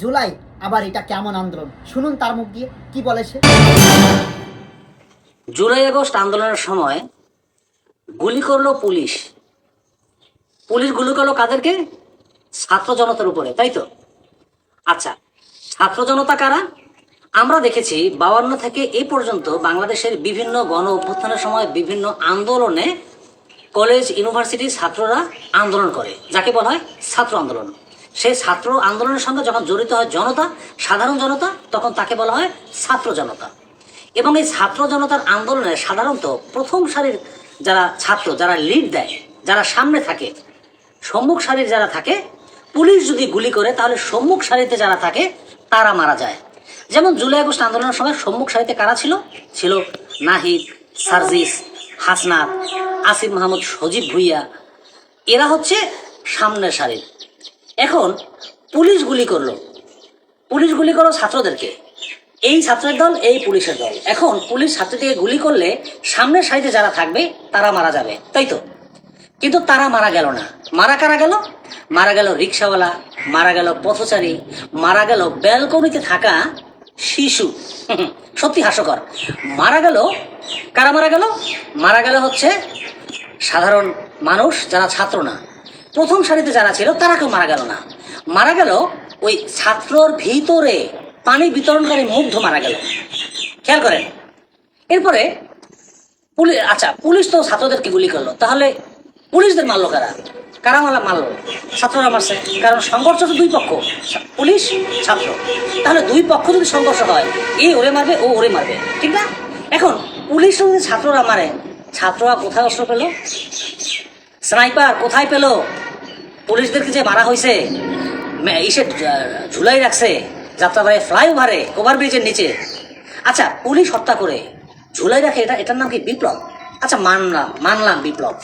জুলাই আবার এটা কেমন আন্দোলন, শুনুন তার মুখ দিয়ে কি বলে সে। জুলাই আগস্ট আন্দোলনের সময় গুলি করলো পুলিশ। পুলিশ গুলি করলো কাদেরকে? ছাত্র জনতার উপরে, তাই তো? আচ্ছা, ছাত্র জনতা কারা? আমরা দেখেছি 52 থেকে এই পর্যন্ত বাংলাদেশের বিভিন্ন গণ অভ্যুত্থানের সময় বিভিন্ন আন্দোলনে কলেজ ইউনিভার্সিটি ছাত্ররা আন্দোলন করে, যাকে বলা হয় ছাত্র আন্দোলন। সেই ছাত্র আন্দোলনের সঙ্গে যখন জড়িত হয় জনতা, সাধারণ জনতা, তখন তাকে বলা হয় ছাত্র জনতা। এবং এই ছাত্র জনতার আন্দোলনে সাধারণত প্রথম সারির যারা ছাত্র, যারা লিড দেয়, যারা সামনে থাকে, সম্মুখ সারির যারা থাকে, পুলিশ যদি গুলি করে তাহলে সম্মুখ সারিতে যারা থাকে তারা মারা যায়। যেমন জুলাই আগস্ট আন্দোলনের সময় সম্মুখ সারিতে কারা ছিল? ছিল নাহিদ, সার্জিস, হাসনাত, আসিফ মাহমুদ, সজীব ভুইয়া, এরা হচ্ছে সামনের সারির। এখন পুলিশ গুলি করলো ছাত্রদেরকে। এই ছাত্রের দল, এই পুলিশের দল। এখন পুলিশ ছাত্রীকে গুলি করলে সামনের সারিতে যারা থাকবে তারা মারা যাবে, তাই তো? কিন্তু তারা মারা গেল না। মারা কারা গেল? মারা গেল রিক্সাওয়ালা, মারা গেল পথচারী, মারা গেল ব্যালকনিতে থাকা শিশু। সত্যি হাস্যকর। মারা গেল কারা? মারা গেল হচ্ছে সাধারণ মানুষ, যারা ছাত্র না। প্রথম সারিতে যারা ছিল তারা কেউ মারা গেল না। মারা গেল ওই ছাত্রর ভিতরে পানি বিতরণকারী মুগ্ধ মারা গেল। খেয়াল করেন। এরপরে পুলিশ তো ছাত্রদেরকে গুলি করলো, তাহলে পুলিশদের মারলো কারা? কারা মারলো? ছাত্ররা মারছে। কারণ সংঘর্ষ তো দুই পক্ষ, পুলিশ ছাত্র। তাহলে দুই পক্ষ যদি সংঘর্ষ হয়, এই ওরে মারবে, ও ওরে মারবে, ঠিক না? এখন পুলিশ যদি ছাত্ররা মারে, ছাত্ররা কোথায় অস্ত্র পেল? স্নাইপার কোথায় পেল? পুলিশদেরকে যে মারা হয়েছে ইসে ঝুলাই রাখছে যাত্রাবাড়ি ফ্লাইওভারে, ওভারব্রিজের নিচে। আচ্ছা, পুলিশ হত্যা করে ঝুলাই রাখে, এটার নাম কি বিপ্লব? আচ্ছা, মানলাম বিপ্লব।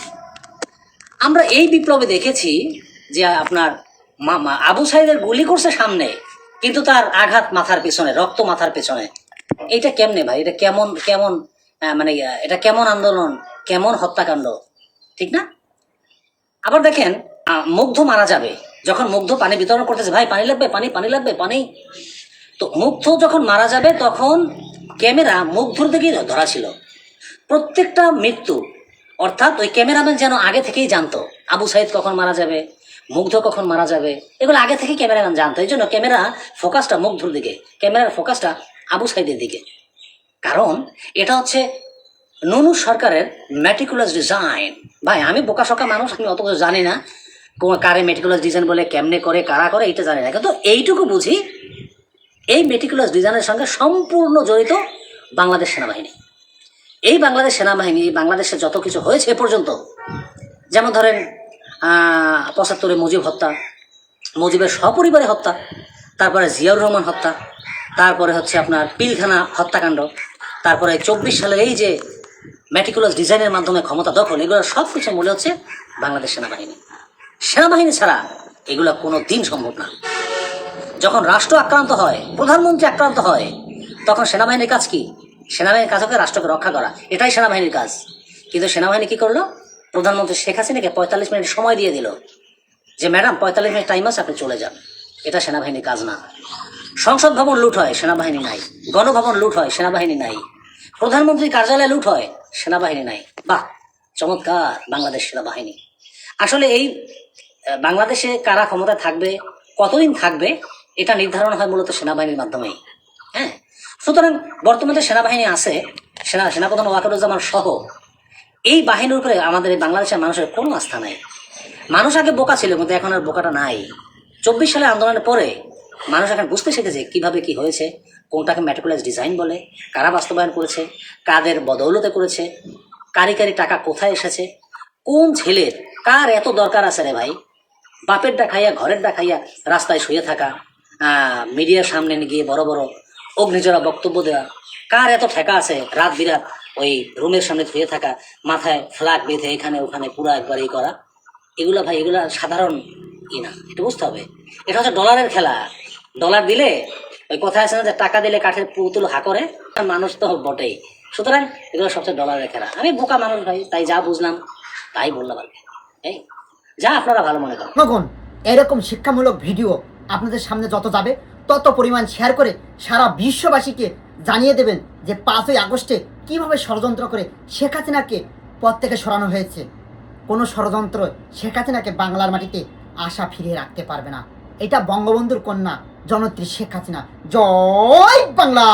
আমরা এই বিপ্লবে দেখেছি যে আপনার আবু সাইদের গুলি করছে সামনে, কিন্তু তার আঘাত মাথার পেছনে, রক্ত মাথার পেছনে। এইটা কেমনে ভাই? এটা কেমন মানে এটা কেমন আন্দোলন, কেমন হত্যাকাণ্ড, ঠিক না? আবার দেখেন, মুগ্ধ মারা যাবে যখন মুগ্ধ পানি বিতরণ করতেছে, ভাই পানি লাগবে, পানি লাগবে, পানি। তো মুগ্ধ যখন মারা যাবে তখন ক্যামেরা মুগ্ধর দিকেই ধরা ছিল। প্রত্যেকটা মৃত্যু, অর্থাৎ ওই ক্যামেরাম্যান যেন আগে থেকেই জানতো আবু সাইদ কখন মারা যাবে, মুগ্ধ কখন মারা যাবে, এগুলো আগে থেকে ক্যামেরাম্যান জানতো। এই জন্য ক্যামেরা ফোকাসটা মুগ্ধর দিকে, ক্যামেরার ফোকাসটা আবু সাইদের দিকে। কারণ এটা হচ্ছে নুনু সরকারের মেটিকুলাস ডিজাইন। ভাই, আমি বোকাশোকা মানুষ, আমি অত কিছু জানি না কারে মেটিকুলাস ডিজাইন বলে, কেমনে করে, কারা করে, এটা জানি না। কিন্তু এইটুকু বুঝি, এই মেটিকুলাস ডিজাইনের সঙ্গে সম্পূর্ণ জড়িত বাংলাদেশ সেনাবাহিনী। এই বাংলাদেশ সেনাবাহিনী, বাংলাদেশে যত কিছু হয়েছে এ পর্যন্ত, যেমন ধরেন 75-এ মুজিব হত্যা, মুজিবের সপরিবারে হত্যা, তারপরে জিয়াউর রহমান হত্যা, তারপরে হচ্ছে আপনার পিলখানা হত্যাকাণ্ড, তারপরে 24 সালের এই যে মেটিকুলাস ডিজাইনের মাধ্যমে ক্ষমতা দখল, এগুলো সব কিছু মূলে হচ্ছে বাংলাদেশ সেনাবাহিনী। সেনাবাহিনী ছাড়া এগুলো কোনো দিন সম্ভব না। যখন রাষ্ট্র আক্রান্ত হয়, প্রধানমন্ত্রী আক্রান্ত হয়, তখন সেনাবাহিনীর কাজ কি? সেনাবাহিনীর কাজ হচ্ছে রাষ্ট্রকে রক্ষা করা, এটাই সেনাবাহিনীর কাজ। কিন্তু সেনাবাহিনী কি করলো? প্রধানমন্ত্রী শেখ হাসিনাকে 45 মিনিট সময় দিয়ে দিল যে ম্যাডাম 45 মিনিট টাইম আছে, আপনি চলে যান। এটা সেনাবাহিনীর কাজ না। সংসদ ভবন লুট হয়, সেনাবাহিনী নাই। গণভবন লুট হয়, সেনাবাহিনী নাই। প্রধানমন্ত্রীর কার্যালয়ে লুট হয়, সেনাবাহিনী নাই। বাহ, চমৎকার বাংলাদেশ সেনাবাহিনী। আসলে এই বাংলাদেশে কারা ক্ষমতায় থাকবে, কতদিন থাকবে, এটা নির্ধারণ হয় মূলত সেনাবাহিনীর মাধ্যমেই। হ্যাঁ, সুতরাং বর্তমানে সেনাবাহিনী আছে, সেনাপ্রধান ওয়াকারুজ্জামান সহ এই বাহিনীর উপরে আমাদের এই বাংলাদেশের মানুষের কোনো আস্থা নাই। মানুষ আগে বোকা ছিল, কিন্তু এখন আর বোকাটা নাই। 24 সালে আন্দোলনের পরে মানুষ এখন বুঝতে শিখেছে কিভাবে কি হয়েছে, কোনটাকে মেটিকুলাস ডিজাইন বলে, কারা বাস্তবায়ন করেছে, কাদের বদৌলতে করেছে, কারি টাকা কোথায় এসেছে, কোন ছেলের কার এত দরকার আছে রে ভাই, বাপেরটা খাইয়া ঘরেরটা খাইয়া রাস্তায় শুয়ে থাকা, মিডিয়ার সামনে গিয়ে বড় বড় অগ্নিজরা বক্তব্য দেওয়া, কার এত ঠেকা আছে রাত বিরাত ওই রুমের সামনে শুয়ে থাকা, মাথায় ফ্ল্যাগ বেঁধে এখানে ওখানে পুরো একবার করা। এগুলা ভাই, এগুলা সাধারণ না, এটা বুঝতে হবে। এটা হচ্ছে ডলারের খেলা। ডলার দিলে, ওই কথা আছে না যে টাকা দিলে কাঠের পুতুল হা করে, মানুষ তো বটেই। সুতরাং এগুলো সবচেয়ে ডলারের খেলা। আমি বোকা মানুষ ভাই, তাই যা বুঝলাম তাই বললাম আর কি। এই যা আপনারা ভালো মনে করেন। এরকম শিক্ষামূলক ভিডিও আপনাদের সামনে যত যাবে তত পরিমাণ শেয়ার করে সারা বিশ্ববাসীকে জানিয়ে দেবেন যে 5ই আগস্টে কিভাবে ষড়যন্ত্র করে শেখ হাসিনাকে পদ থেকে সরানো হয়েছে। কোনো ষড়যন্ত্র শেখ হাসিনাকে বাংলার মাটিতে আশা ফিরিয়ে রাখতে পারবে না। এটা বঙ্গবন্ধুর কন্যা জনত্রী শেখ হাসিনা। জয় বাংলা।